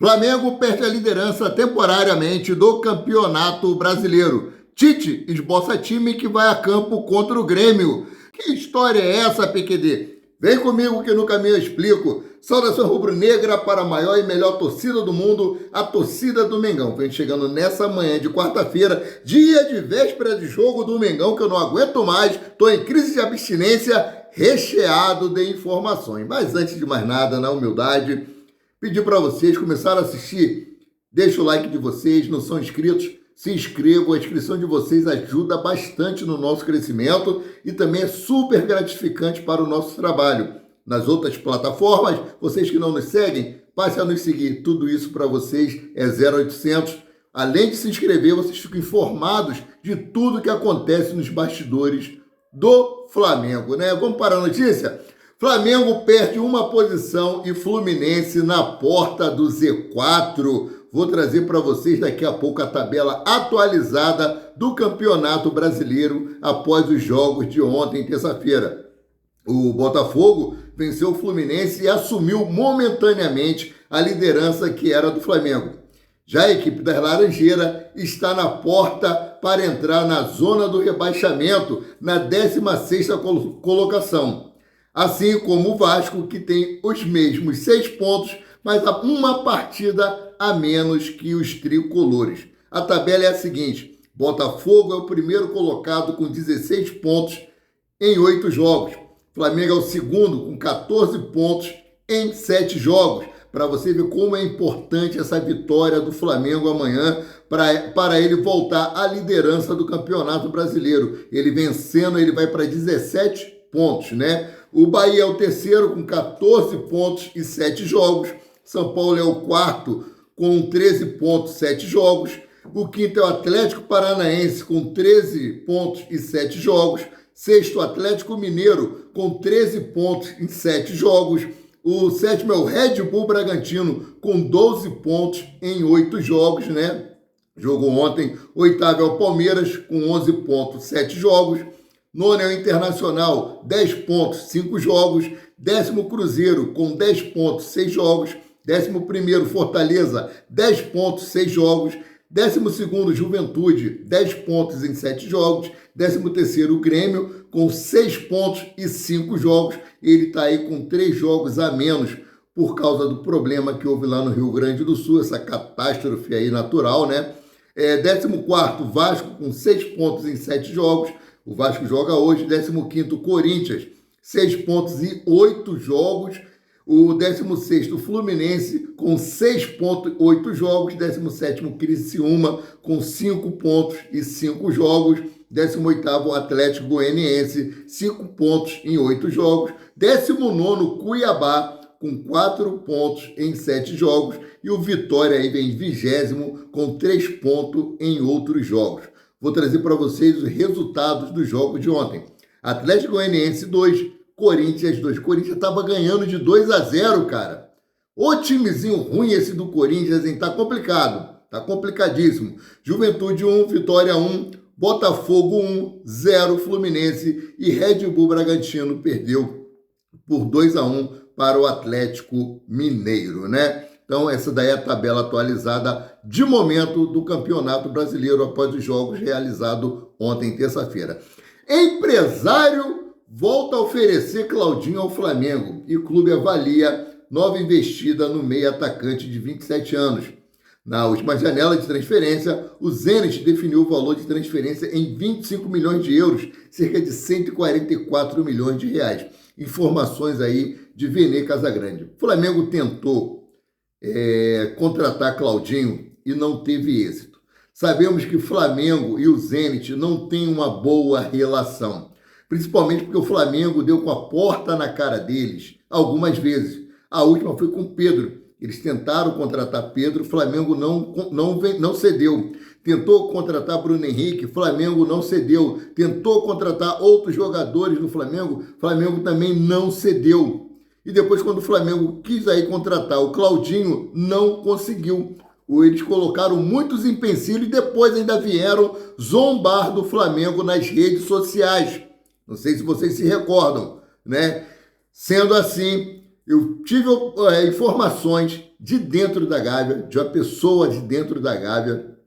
Flamengo perde a liderança temporariamente do Campeonato Brasileiro. Tite esboça time que vai a campo contra o Grêmio. Que história é essa, PQD? Vem comigo que no caminho eu explico. Saudação rubro-negra para a maior e melhor torcida do mundo, a torcida do Mengão. Vem chegando nessa manhã de quarta-feira, dia de véspera de jogo do Mengão, que eu não aguento mais. Estou em crise de abstinência, recheado de informações. Mas antes de mais nada, na humildade, pedir para vocês começarem a assistir. Deixa o like de vocês, não são inscritos? Se inscrevam, a inscrição de vocês ajuda bastante no nosso crescimento e também é super gratificante para o nosso trabalho. Nas outras plataformas, vocês que não nos seguem, passem a nos seguir. Tudo isso para vocês é 0800. Além de se inscrever, vocês ficam informados de tudo que acontece nos bastidores do Flamengo, né? Vamos para a notícia? Flamengo perde uma posição e Fluminense na porta do Z4. Vou trazer para vocês daqui a pouco a tabela atualizada do Campeonato Brasileiro após os jogos de ontem, terça-feira. O Botafogo venceu o Fluminense e assumiu momentaneamente a liderança que era do Flamengo. Já a equipe das Laranjeiras está na porta para entrar na zona do rebaixamento, na 16ª colocação. Assim como o Vasco, que tem os mesmos 6 pontos, mas uma partida a menos que os tricolores. A tabela é a seguinte: Botafogo é o primeiro colocado com 16 pontos em 8 jogos. Flamengo é o segundo com 14 pontos em 7 jogos. Para você ver como é importante essa vitória do Flamengo amanhã para ele voltar à liderança do Campeonato Brasileiro. Ele vencendo, ele vai para 17 pontos, né? O Bahia é o terceiro com 14 pontos e 7 jogos. São Paulo é o quarto com 13 pontos, 7 jogos. O quinto é o Atlético Paranaense com 13 pontos e 7 jogos. Sexto, Atlético Mineiro com 13 pontos em 7 jogos. O sétimo é o Red Bull Bragantino com 12 pontos em 8 jogos, né? Jogou ontem. Oitavo é o Palmeiras com 11 pontos, 7 jogos. Nono é o Internacional, 10 pontos, 5 jogos. Décimo Cruzeiro com 10 pontos, 6 jogos. 11º Fortaleza, 10 pontos, 6 jogos. 12º Juventude, 10 pontos em 7 jogos. 13º Grêmio, com 6 pontos e 5 jogos. Ele está aí com 3 jogos a menos por causa do problema que houve lá no Rio Grande do Sul, essa catástrofe aí natural, né? 14º Vasco, com 6 pontos em 7 jogos. O Vasco joga hoje. 15º Corinthians, 6 pontos e 8 jogos. O 16º Fluminense com 6 pontos e 8 jogos. 17º Criciúma com 5 pontos e 5 jogos. 18º Atlético Goianiense, 5 pontos em 8 jogos. 19º Cuiabá com 4 pontos em 7 jogos. E o Vitória aí vem 20º com 3 pontos em outros jogos. Vou trazer para vocês os resultados dos jogos de ontem. Atlético Goianiense 2, Corinthians 2. Corinthians estava ganhando de 2-0, cara. O timezinho ruim esse do Corinthians, hein? Tá complicado. Tá complicadíssimo. Juventude 1, Vitória 1, Botafogo 1, 0 Fluminense e Red Bull Bragantino perdeu por 2-1 para o Atlético Mineiro, né? Então essa daí é a tabela atualizada de momento do Campeonato Brasileiro após os jogos realizados ontem, terça-feira. Empresário volta a oferecer Claudinho ao Flamengo e o clube avalia nova investida no meio atacante de 27 anos. Na última janela de transferência, o Zenit definiu o valor de transferência em 25 milhões de euros, cerca de 144 milhões de reais. Informações aí de Vene Casagrande. O Flamengo tentou contratar Claudinho e não teve êxito. Sabemos que o Flamengo e o Zenit não têm uma boa relação, principalmente porque o Flamengo deu com a porta na cara deles algumas vezes. A última foi com o Pedro. Eles tentaram contratar Pedro, o Flamengo não cedeu. Tentou contratar Bruno Henrique, Flamengo não cedeu. Tentou contratar outros jogadores do Flamengo, Flamengo também não cedeu. E depois, quando o Flamengo quis aí contratar o Claudinho, não conseguiu. Eles colocaram muitos empecilhos e depois ainda vieram zombar do Flamengo nas redes sociais. Não sei se vocês se recordam, né? Sendo assim, eu tive informações de dentro da Gávea, de uma pessoa de dentro da Gávea,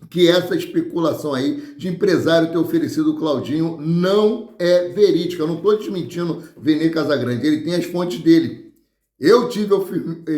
que essa especulação aí de empresário ter oferecido o Claudinho não é verídica. Eu não estou desmentindo Vene Casagrande, ele tem as fontes dele. Eu tive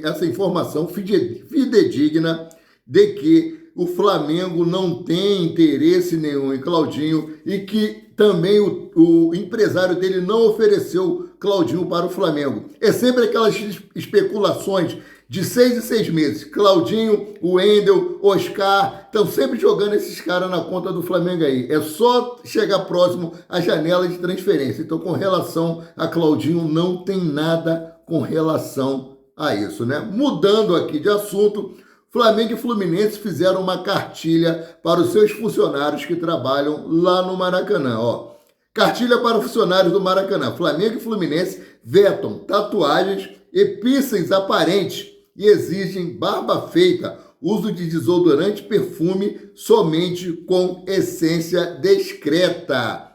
essa informação fidedigna de que o Flamengo não tem interesse nenhum em Claudinho e que também o empresário dele não ofereceu Claudinho para o Flamengo. É sempre aquelas especulações de 6 em 6 meses. Claudinho, o Wendel, Oscar, estão sempre jogando esses caras na conta do Flamengo aí. É só chegar próximo à janela de transferência. Então, com relação a Claudinho, não tem nada com relação a isso, né? Mudando aqui de assunto, Flamengo e Fluminense fizeram uma cartilha para os seus funcionários que trabalham lá no Maracanã. Ó, cartilha para os funcionários do Maracanã. Flamengo e Fluminense vetam tatuagens e piercings aparentes e exigem barba feita, uso de desodorante e perfume somente com essência discreta.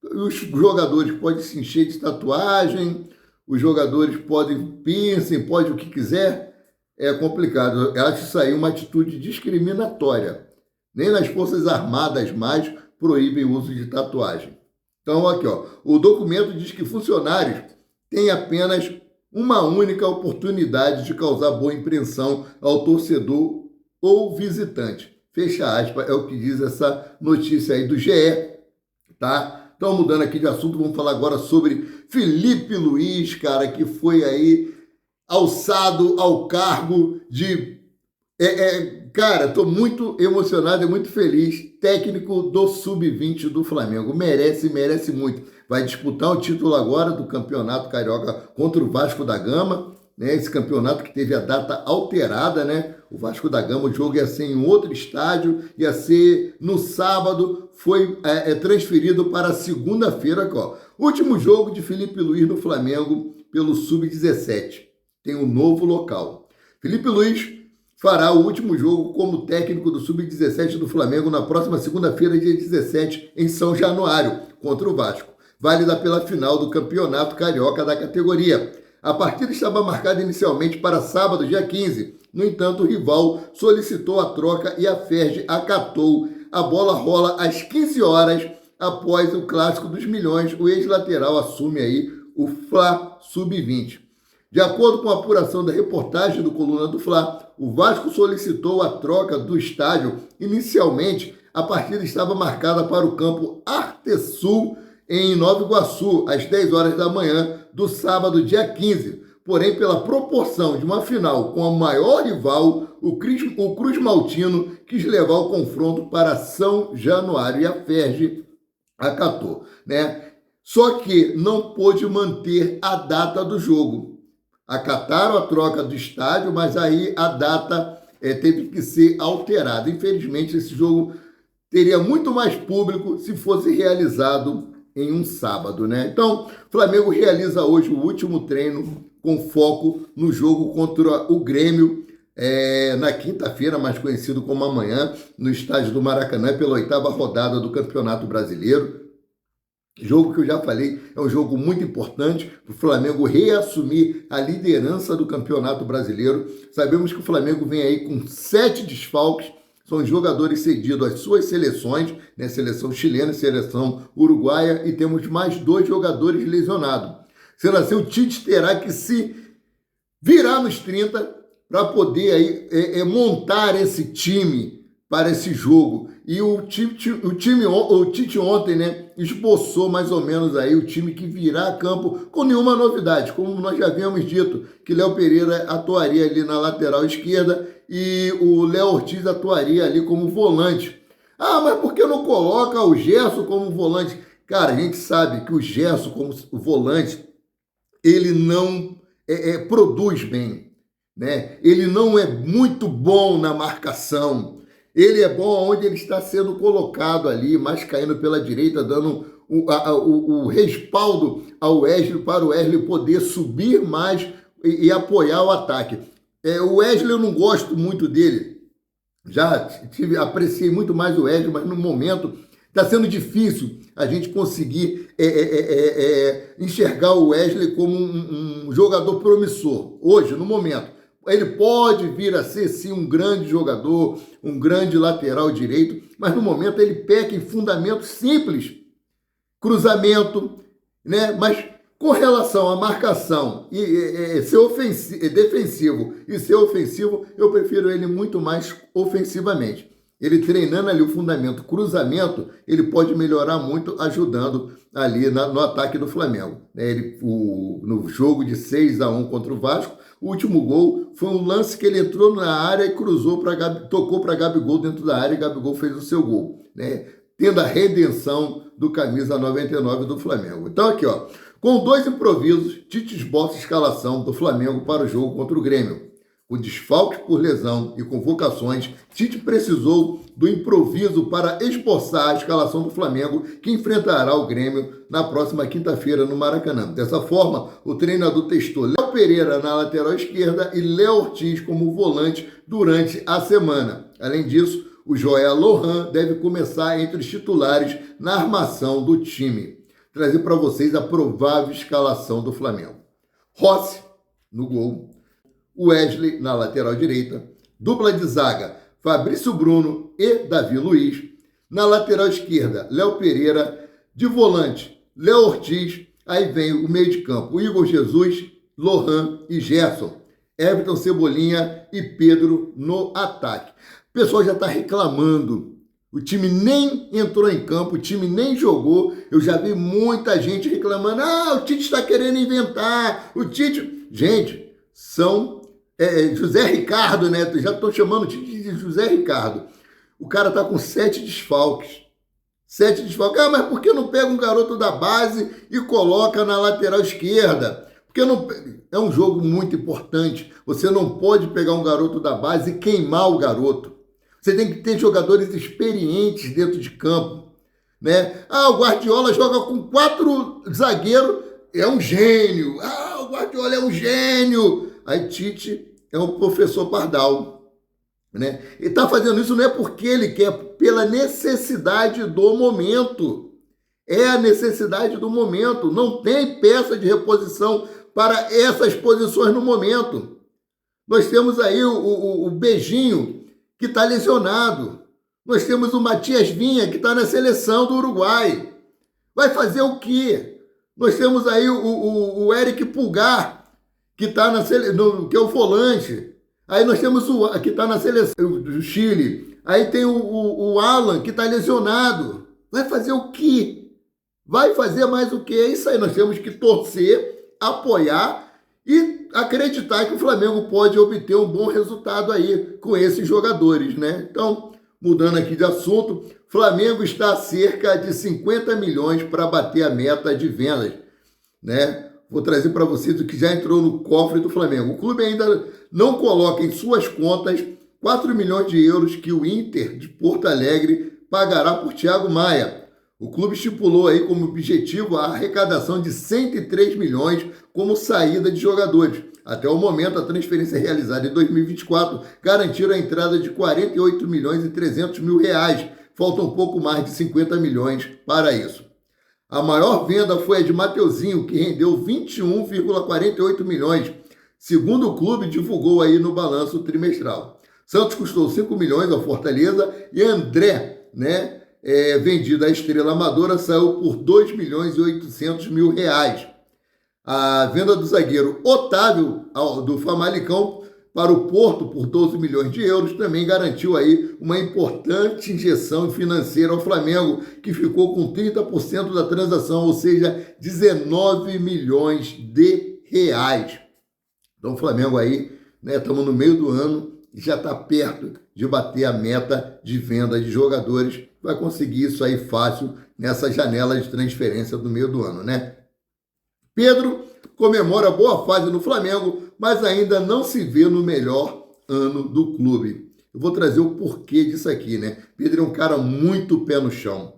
Os jogadores podem se encher de tatuagem, os jogadores podem piercing, pode o que quiser. É complicado. Eu acho isso aí uma atitude discriminatória. Nem nas Forças Armadas mais proíbem o uso de tatuagem. Então, aqui, ó, o documento diz que funcionários têm apenas uma única oportunidade de causar boa impressão ao torcedor ou visitante. Fecha aspas, é o que diz essa notícia aí do GE, tá? Então, mudando aqui de assunto, vamos falar agora sobre Felipe Luiz, cara, que foi aí alçado ao cargo de... Cara, estou muito emocionado e muito feliz. Técnico do Sub-20 do Flamengo. Merece muito. Vai disputar o título agora do Campeonato Carioca contra o Vasco da Gama, né? Esse campeonato que teve a data alterada, né? O Vasco da Gama, o jogo ia ser em outro estádio, ia ser no sábado, foi transferido para segunda-feira. Último jogo de Felipe Luiz no Flamengo pelo Sub-17. Tem um novo local. Felipe Luiz fará o último jogo como técnico do Sub-17 do Flamengo na próxima segunda-feira, dia 17, em São Januário, contra o Vasco, válida pela final do Campeonato Carioca da categoria. A partida estava marcada inicialmente para sábado, dia 15. No entanto, o rival solicitou a troca e a Ferj acatou. A bola rola às 15 horas após o Clássico dos Milhões. O ex-lateral assume aí o Fla Sub-20. De acordo com a apuração da reportagem do Coluna do Fla, o Vasco solicitou a troca do estádio. Inicialmente, a partida estava marcada para o campo Artesul, em Nova Iguaçu, às 10 horas da manhã do sábado, dia 15. Porém, pela proporção de uma final com o maior rival, o Cruz Maltino quis levar o confronto para São Januário e a Ferj acatou, né? Só que não pôde manter a data do jogo. Acataram a troca do estádio, mas aí a data teve que ser alterada. Infelizmente, esse jogo teria muito mais público se fosse realizado em um sábado, né? Então, o Flamengo realiza hoje o último treino com foco no jogo contra o Grêmio, na quinta-feira, mais conhecido como amanhã, no estádio do Maracanã, pela 8ª rodada do Campeonato Brasileiro. Jogo que eu já falei, é um jogo muito importante para o Flamengo reassumir a liderança do Campeonato Brasileiro. Sabemos que o Flamengo vem aí com 7 desfalques, são jogadores cedidos às suas seleções, né? Seleção chilena e seleção uruguaia, e temos mais 2 jogadores lesionados. Sendo assim, o Tite terá que se virar nos 30 para poder aí, montar esse time para esse jogo. E o Tite ontem, né, esboçou mais ou menos aí o time que virá a campo com nenhuma novidade, como nós já havíamos dito, que Léo Pereira atuaria ali na lateral esquerda e o Léo Ortiz atuaria ali como volante. Ah, mas por que não coloca o Gerson como volante? Cara, a gente sabe que o Gerson como volante, ele não produz bem, né? Ele não é muito bom na marcação. Ele é bom onde ele está sendo colocado ali, mais caindo pela direita, dando o respaldo ao Wesley, para o Wesley poder subir mais e apoiar o ataque. O Wesley eu não gosto muito dele. Apreciei muito mais o Wesley, mas no momento está sendo difícil a gente conseguir enxergar o Wesley como um jogador promissor, hoje, no momento. Ele pode vir a ser, sim, um grande jogador, um grande lateral direito, mas no momento ele peca em fundamentos simples. Cruzamento, né? Mas com relação à marcação e ser defensivo e ser ofensivo, eu prefiro ele muito mais ofensivamente. Ele treinando ali o fundamento, cruzamento, ele pode melhorar muito ajudando ali no ataque do Flamengo. No jogo de 6-1 contra o Vasco, o último gol foi um lance que ele entrou na área e tocou para Gabigol dentro da área e Gabigol fez o seu gol, né? Tendo a redenção do camisa 99 do Flamengo. Então aqui, ó, com 2 improvisos, Tite esboça a escalação do Flamengo para o jogo contra o Grêmio. Com desfalques por lesão e convocações, Tite precisou do improviso para esboçar a escalação do Flamengo, que enfrentará o Grêmio na próxima quinta-feira no Maracanã. Dessa forma, o treinador testou Léo Pereira na lateral esquerda e Léo Ortiz como volante durante a semana. Além disso, o Joel Lohan deve começar entre os titulares na armação do time. Trazer para vocês a provável escalação do Flamengo. Rossi no gol. Wesley na lateral direita, dupla de zaga, Fabrício Bruno e Davi Luiz, na lateral esquerda, Léo Pereira, de volante, Léo Ortiz, aí vem o meio de campo, Igor Jesus, Lohan e Gerson, Everton, Cebolinha e Pedro no ataque. O pessoal já está reclamando, o time nem entrou em campo, o time nem jogou, eu já vi muita gente reclamando, o Tite está querendo inventar, o Tite... Gente, são... José Ricardo, né? Já estou chamando o Tite de José Ricardo. O cara tá com 7 desfalques. 7 desfalques. Mas por que não pega um garoto da base e coloca na lateral esquerda? Porque não... É um jogo muito importante. Você não pode pegar um garoto da base e queimar o garoto. Você tem que ter jogadores experientes dentro de campo, né? O Guardiola joga com 4 zagueiros, é um gênio. O Guardiola é um gênio. Aí Tite é um professor Pardal, né? E está fazendo isso não é porque ele quer, pela necessidade do momento. É a necessidade do momento. Não tem peça de reposição para essas posições no momento. Nós temos aí o Beijinho, que está lesionado. Nós temos o Matias Vinha, que está na seleção do Uruguai. Vai fazer o quê? Nós temos aí o Eric Pulgar, que está que é o volante. Aí nós temos o que está na seleção do Chile. Aí tem o Alan, que está lesionado. Vai fazer o quê? Vai fazer mais o quê? É isso aí. Nós temos que torcer, apoiar e acreditar que o Flamengo pode obter um bom resultado aí com esses jogadores, né? Então, mudando aqui de assunto, Flamengo está a cerca de 50 milhões para bater a meta de vendas, né? Vou trazer para vocês o que já entrou no cofre do Flamengo. O clube ainda não coloca em suas contas 4 milhões de euros que o Inter de Porto Alegre pagará por Thiago Maia. O clube estipulou aí como objetivo a arrecadação de 103 milhões como saída de jogadores. Até o momento, a transferência realizada em 2024 garantiu a entrada de 48 milhões e 300 mil reais. Faltam um pouco mais de 50 milhões para isso. A maior venda foi a de Mateuzinho, que rendeu 21,48 milhões, segundo o clube divulgou aí no balanço trimestral. Santos custou 5 milhões ao Fortaleza e André, né, vendido à Estrela Amadora, saiu por 2 milhões e 800 mil reais. A venda do zagueiro Otávio, do Famalicão, para o Porto por 12 milhões de euros, também garantiu aí uma importante injeção financeira ao Flamengo, que ficou com 30% da transação, ou seja, 19 milhões de reais. Então o Flamengo aí, né, estamos no meio do ano e já está perto de bater a meta de venda de jogadores. Vai conseguir isso aí fácil nessa janela de transferência do meio do ano, né? Pedro comemora boa fase no Flamengo, mas ainda não se vê no melhor ano do clube. Eu vou trazer o porquê disso aqui, né? Pedro é um cara muito pé no chão.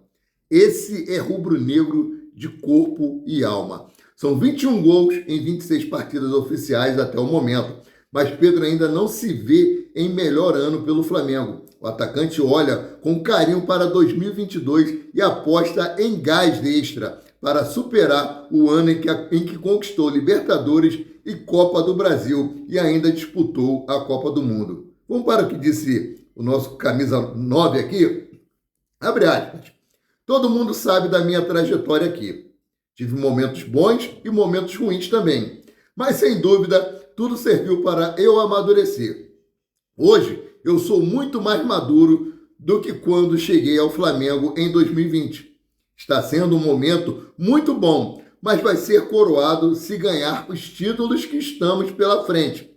Esse é rubro-negro de corpo e alma. São 21 gols em 26 partidas oficiais até o momento, mas Pedro ainda não se vê em melhor ano pelo Flamengo. O atacante olha com carinho para 2022 e aposta em gás extra para superar o ano em que conquistou Libertadores e Copa do Brasil e ainda disputou a Copa do Mundo. Vamos para o que disse o nosso camisa 9 aqui? Abre aspas. Todo mundo sabe da minha trajetória aqui. Tive momentos bons e momentos ruins também. Mas, sem dúvida, tudo serviu para eu amadurecer. Hoje, eu sou muito mais maduro do que quando cheguei ao Flamengo em 2020. Está sendo um momento muito bom, mas vai ser coroado se ganhar os títulos que estamos pela frente.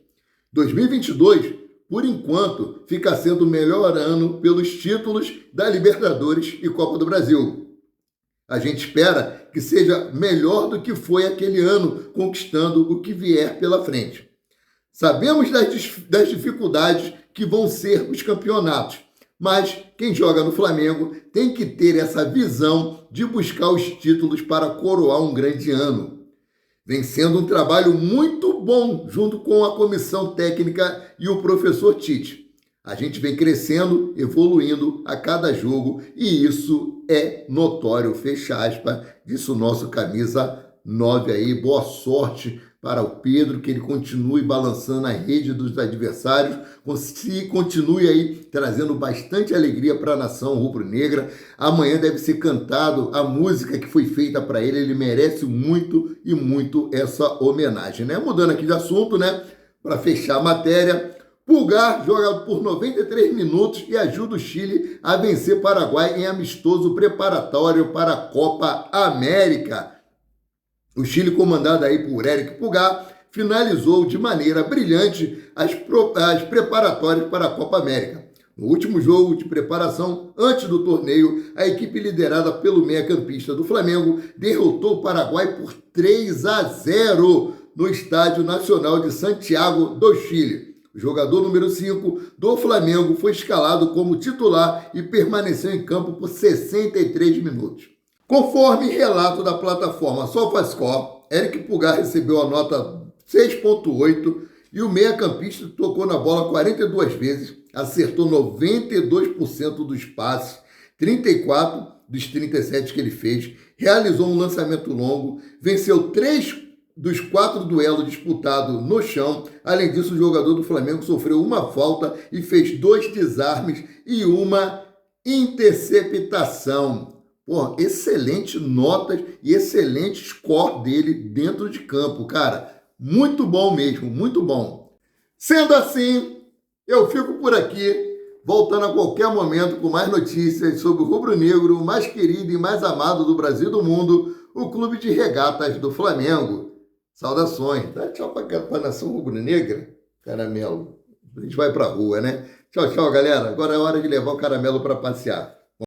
2022, por enquanto, fica sendo o melhor ano pelos títulos da Libertadores e Copa do Brasil. A gente espera que seja melhor do que foi aquele ano, conquistando o que vier pela frente. Sabemos das dificuldades que vão ser os campeonatos, mas quem joga no Flamengo tem que ter essa visão de buscar os títulos para coroar um grande ano. Vem sendo um trabalho muito bom junto com a comissão técnica e o professor Tite. A gente vem crescendo, evoluindo a cada jogo e isso é notório, fecha aspas, disse o nosso camisa 9 aí. Boa sorte para o Pedro, que ele continue balançando a rede dos adversários, continue aí trazendo bastante alegria para a nação rubro-negra. Amanhã deve ser cantado a música que foi feita para ele, ele merece muito e muito essa homenagem, né? Mudando aqui de assunto, né? Para fechar a matéria, Pulgar joga por 93 minutos e ajuda o Chile a vencer Paraguai em amistoso preparatório para a Copa América. O Chile, comandado aí por Éric Pulgar, finalizou de maneira brilhante as preparatórias para a Copa América. No último jogo de preparação, antes do torneio, a equipe liderada pelo meia-campista do Flamengo derrotou o Paraguai por 3-0 no Estádio Nacional de Santiago do Chile. O jogador número 5 do Flamengo foi escalado como titular e permaneceu em campo por 63 minutos. Conforme relato da plataforma SofaScore, Éric Pulgar recebeu a nota 6.8 e o meia-campista tocou na bola 42 vezes, acertou 92% dos passes, 34 dos 37 que ele fez, realizou um lançamento longo, venceu 3 dos 4 duelos disputados no chão. Além disso, o jogador do Flamengo sofreu uma falta e fez 2 desarmes e uma interceptação. Pô, excelente notas e excelente score dele dentro de campo, cara. Muito bom mesmo, muito bom. Sendo assim, eu fico por aqui, voltando a qualquer momento com mais notícias sobre o rubro-negro, o mais querido e mais amado do Brasil e do mundo, o Clube de Regatas do Flamengo. Saudações. Dá tchau para a nação rubro-negra, caramelo. A gente vai pra rua, né? Tchau, tchau, galera. Agora é hora de levar o caramelo para passear.